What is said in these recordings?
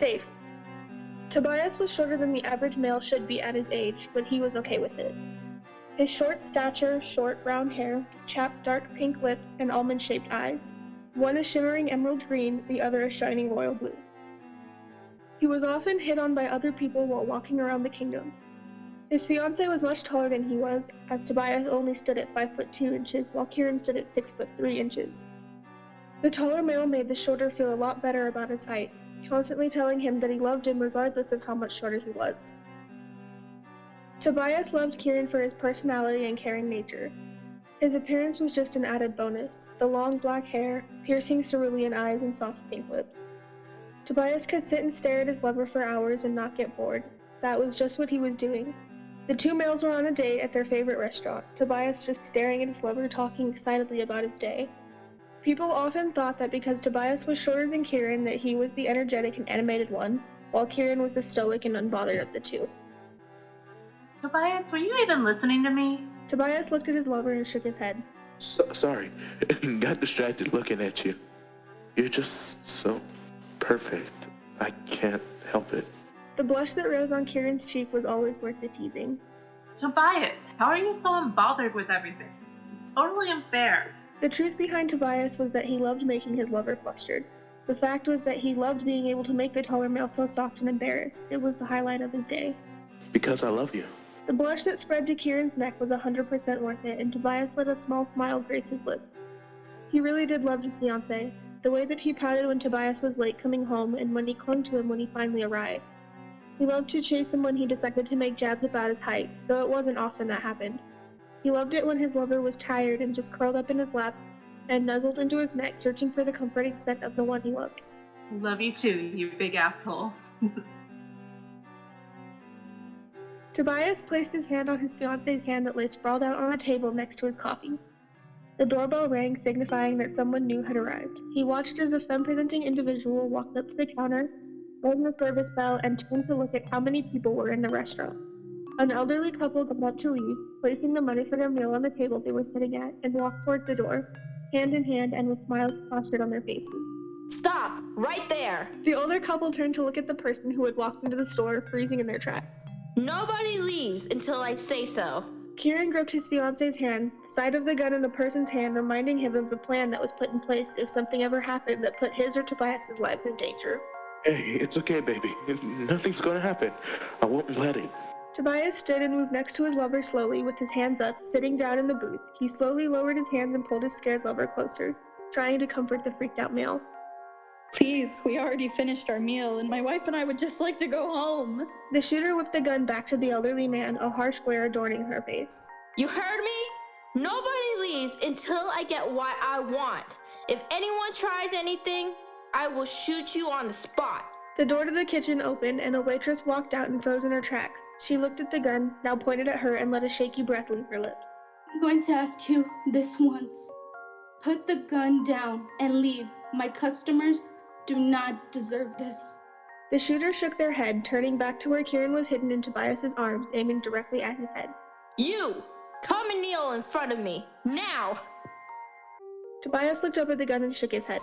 Safe. Tobias was shorter than the average male should be at his age, but he was okay with it. His short stature, short brown hair, chapped dark pink lips, and almond-shaped eyes. One a shimmering emerald green, the other a shining royal blue. He was often hit on by other people while walking around the kingdom. His fiancée was much taller than he was, as Tobias only stood at 5'2" while Kieran stood at 6'3". The taller male made the shorter feel a lot better about his height, constantly telling him that he loved him regardless of how much shorter he was. Tobias loved Kieran for his personality and caring nature. His appearance was just an added bonus, the long black hair, piercing cerulean eyes, and soft pink lips. Tobias could sit and stare at his lover for hours and not get bored. That was just what he was doing. The two males were on a date at their favorite restaurant, Tobias just staring at his lover talking excitedly about his day. People often thought that because Tobias was shorter than Kieran that he was the energetic and animated one, while Kieran was the stoic and unbothered of the two. Tobias, were you even listening to me? Tobias looked at his lover and shook his head. Sorry, got distracted looking at you. You're just so perfect. I can't help it. The blush that rose on Kieran's cheek was always worth the teasing. Tobias, how are you so unbothered with everything? It's totally unfair. The truth behind Tobias was that he loved making his lover flustered. The fact was that he loved being able to make the taller male so soft and embarrassed. It was the highlight of his day. Because I love you. The blush that spread to Kieran's neck was 100% worth it, and Tobias let a small smile grace his lips. He really did love his fiancée, the way that he pouted when Tobias was late coming home and when he clung to him when he finally arrived. He loved to chase him when he decided to make jabs about his height, though it wasn't often that happened. He loved it when his lover was tired and just curled up in his lap and nuzzled into his neck, searching for the comforting scent of the one he loves. Love you too, you big asshole. Tobias placed his hand on his fiancée's hand that lay sprawled out on a table next to his coffee. The doorbell rang, signifying that someone new had arrived. He watched as a femme-presenting individual walked up to the counter, rang the service bell, and turned to look at how many people were in the restaurant. An elderly couple got up to leave, placing the money for their meal on the table they were sitting at, and walked towards the door, hand in hand and with smiles plastered on their faces. Stop! Right there! The older couple turned to look at the person who had walked into the store, freezing in their tracks. Nobody leaves until I say so. Kieran gripped his fiancée's hand, the sight of the gun in the person's hand reminding him of the plan that was put in place if something ever happened that put his or Tobias's lives in danger. Hey, it's okay, baby. Nothing's gonna happen. I won't let it. Tobias stood and moved next to his lover slowly, with his hands up, sitting down in the booth. He slowly lowered his hands and pulled his scared lover closer, trying to comfort the freaked-out male. Please, we already finished our meal, and my wife and I would just like to go home. The shooter whipped the gun back to the elderly man, a harsh glare adorning her face. You heard me? Nobody leaves until I get what I want. If anyone tries anything, I will shoot you on the spot. The door to the kitchen opened, and a waitress walked out and froze in her tracks. She looked at the gun, now pointed at her, and let a shaky breath leave her lips. I'm going to ask you this once. Put the gun down and leave. My customers do not deserve this. The shooter shook their head, turning back to where Kieran was hidden in Tobias's arms, aiming directly at his head. You! Come and kneel in front of me, now! Tobias looked up at the gun and shook his head.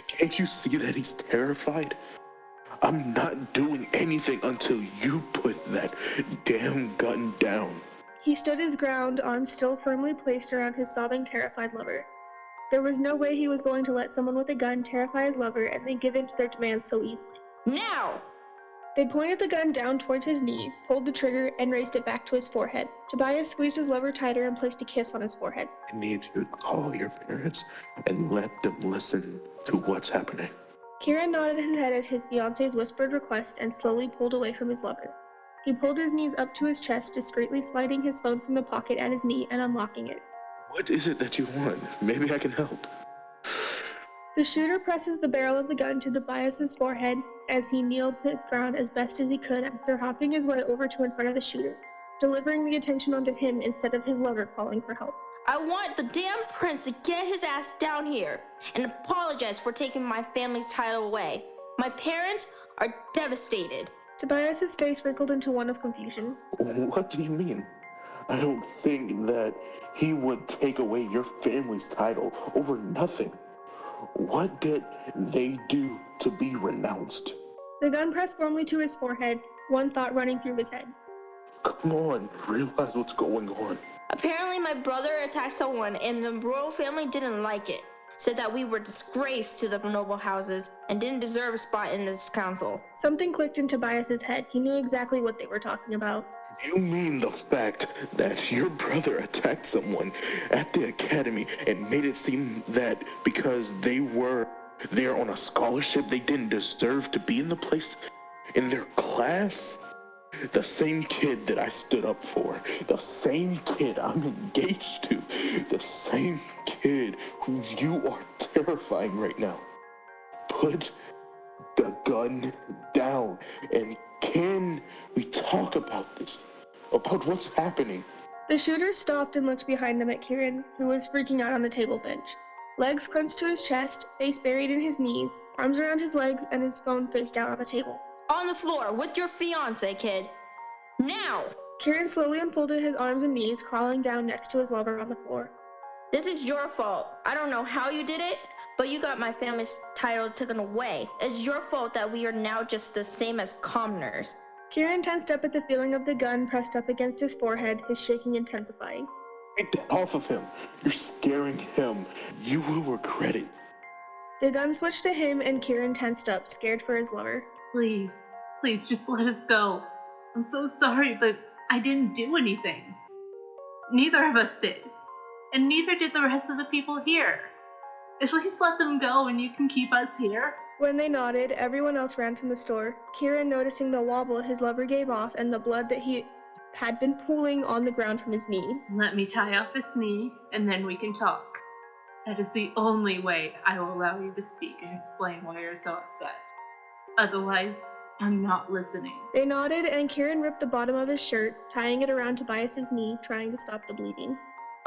Can't you see that he's terrified? I'm not doing anything until you put that damn gun down. He stood his ground, arms still firmly placed around his sobbing, terrified lover. There was no way he was going to let someone with a gun terrify his lover and then give in to their demands so easily. Now! They pointed the gun down towards his knee, pulled the trigger, and raised it back to his forehead. Tobias squeezed his lover tighter and placed a kiss on his forehead. I need you to call your parents and let them listen to what's happening. Kieran nodded his head at his fiancée's whispered request and slowly pulled away from his lover. He pulled his knees up to his chest, discreetly sliding his phone from the pocket at his knee and unlocking it. What is it that you want? Maybe I can help. The shooter presses the barrel of the gun to Tobias's forehead as he kneeled to the ground as best as he could after hopping his way over to in front of the shooter, delivering the attention onto him instead of his lover calling for help. I want the damn prince to get his ass down here and apologize for taking my family's title away. My parents are devastated. Tobias's face wrinkled into one of confusion. What do you mean? I don't think that he would take away your family's title over nothing. What did they do to be renounced? The gun pressed firmly to his forehead, one thought running through his head. Come on, realize what's going on. Apparently my brother attacked someone and the royal family didn't like it. Said that we were disgrace to the noble houses and didn't deserve a spot in this council. Something clicked in Tobias's head. He knew exactly what they were talking about. You mean the fact that your brother attacked someone at the academy and made it seem that because they were there on a scholarship, they didn't deserve to be in the place in their class? The same kid that I stood up for, the same kid I'm engaged to, the same kid who you are terrifying right now. Put the gun down, and can we talk about this? About what's happening? The shooter stopped and looked behind him at Kieran, who was freaking out on the table bench. Legs clenched to his chest, face buried in his knees, arms around his legs, and his phone face down on the table. On the floor with your fiance, kid. Now! Kieran slowly unfolded his arms and knees, crawling down next to his lover on the floor. This is your fault. I don't know how you did it, but you got my family's title taken away. It's your fault that we are now just the same as commoners. Kieran tensed up at the feeling of the gun pressed up against his forehead, his shaking intensifying. Get that off of him. You're scaring him. You will regret it. The gun switched to him and Kieran tensed up, scared for his lover. Please, please just let us go. I'm so sorry, but I didn't do anything. Neither of us did. And neither did the rest of the people here. At least let them go and you can keep us here. When they nodded, everyone else ran from the store, Kieran noticing the wobble his lover gave off and the blood that he had been pooling on the ground from his knee. Let me tie off his knee, and then we can talk. That is the only way I will allow you to speak and explain why you're so upset. Otherwise, I'm not listening. They nodded, and Kieran ripped the bottom of his shirt, tying it around Tobias's knee, trying to stop the bleeding.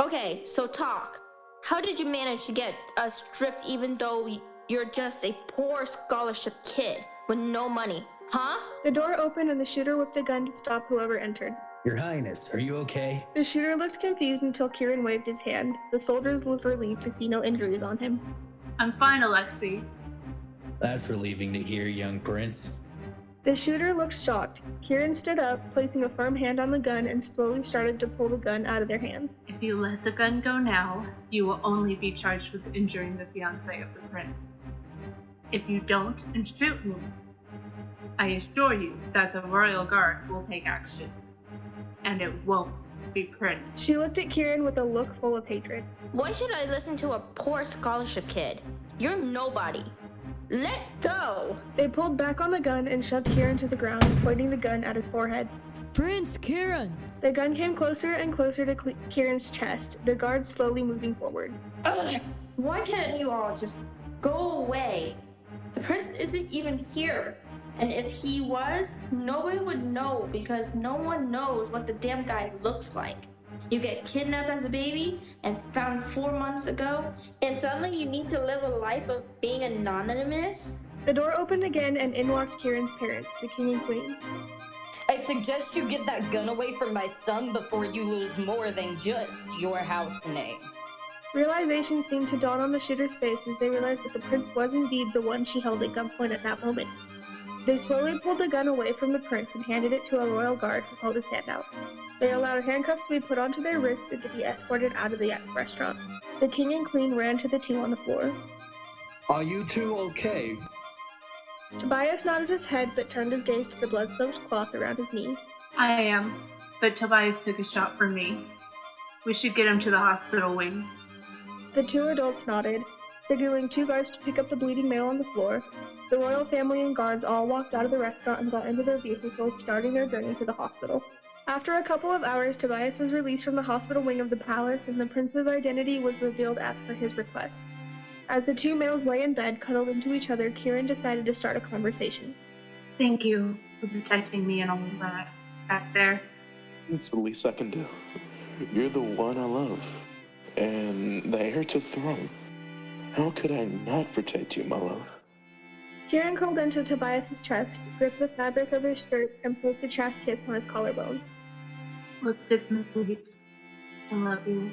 Okay, so talk. How did you manage to get us stripped even though you're just a poor scholarship kid with no money, huh? The door opened and the shooter whipped the gun to stop whoever entered. Your Highness, are you okay? The shooter looked confused until Kieran waved his hand. The soldiers looked relieved to see no injuries on him. I'm fine, Alexei. That's relieving to hear, young prince. The shooter looked shocked. Kieran stood up, placing a firm hand on the gun, and slowly started to pull the gun out of their hands. If you let the gun go now, you will only be charged with injuring the fiancé of the prince. If you don't and shoot me, I assure you that the royal guard will take action. And it won't be pretty. She looked at Kieran with a look full of hatred. Why should I listen to a poor scholarship kid? You're nobody. Let go! They pulled back on the gun and shoved Kieran to the ground, pointing the gun at his forehead. Prince Kieran! The gun came closer and closer to Kieran's chest, the guards slowly moving forward. Ugh. Why can't you all just go away? The prince isn't even here. And if he was, nobody would know because no one knows what the damn guy looks like. You get kidnapped as a baby and found 4 months ago, and suddenly you need to live a life of being anonymous? The door opened again and in walked Kieran's parents, the king and queen. I suggest you get that gun away from my son before you lose more than just your house name. Realization seemed to dawn on the shooter's face as they realized that the prince was indeed the one she held at gunpoint at that moment. They slowly pulled the gun away from the prince and handed it to a royal guard who held his hand out. They allowed handcuffs to be put onto their wrists and to be escorted out of the restaurant. The king and queen ran to the two on the floor. Are you two okay? Tobias nodded his head but turned his gaze to the blood-soaked cloth around his knee. I am, but Tobias took a shot for me. We should get him to the hospital wing. The two adults nodded, signaling two guards to pick up the bleeding male on the floor. The royal family and guards all walked out of the restaurant and got into their vehicles, starting their journey to the hospital. After a couple of hours, Tobias was released from the hospital wing of the palace, and the prince's identity was revealed as per his request. As the two males lay in bed, cuddled into each other, Kieran decided to start a conversation. Thank you for protecting me and all of that back there. It's the least I can do. You're the one I love, and the heir to the throne. How could I not protect you, my love? Kieran curled into Tobias's chest, gripped the fabric of his shirt, and placed a chaste kiss on his collarbone. Let's get some sleep. I love you.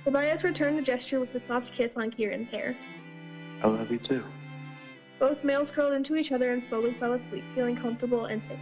Tobias returned the gesture with a soft kiss on Kieran's hair. I love you too. Both males curled into each other and slowly fell asleep, feeling comfortable and safe.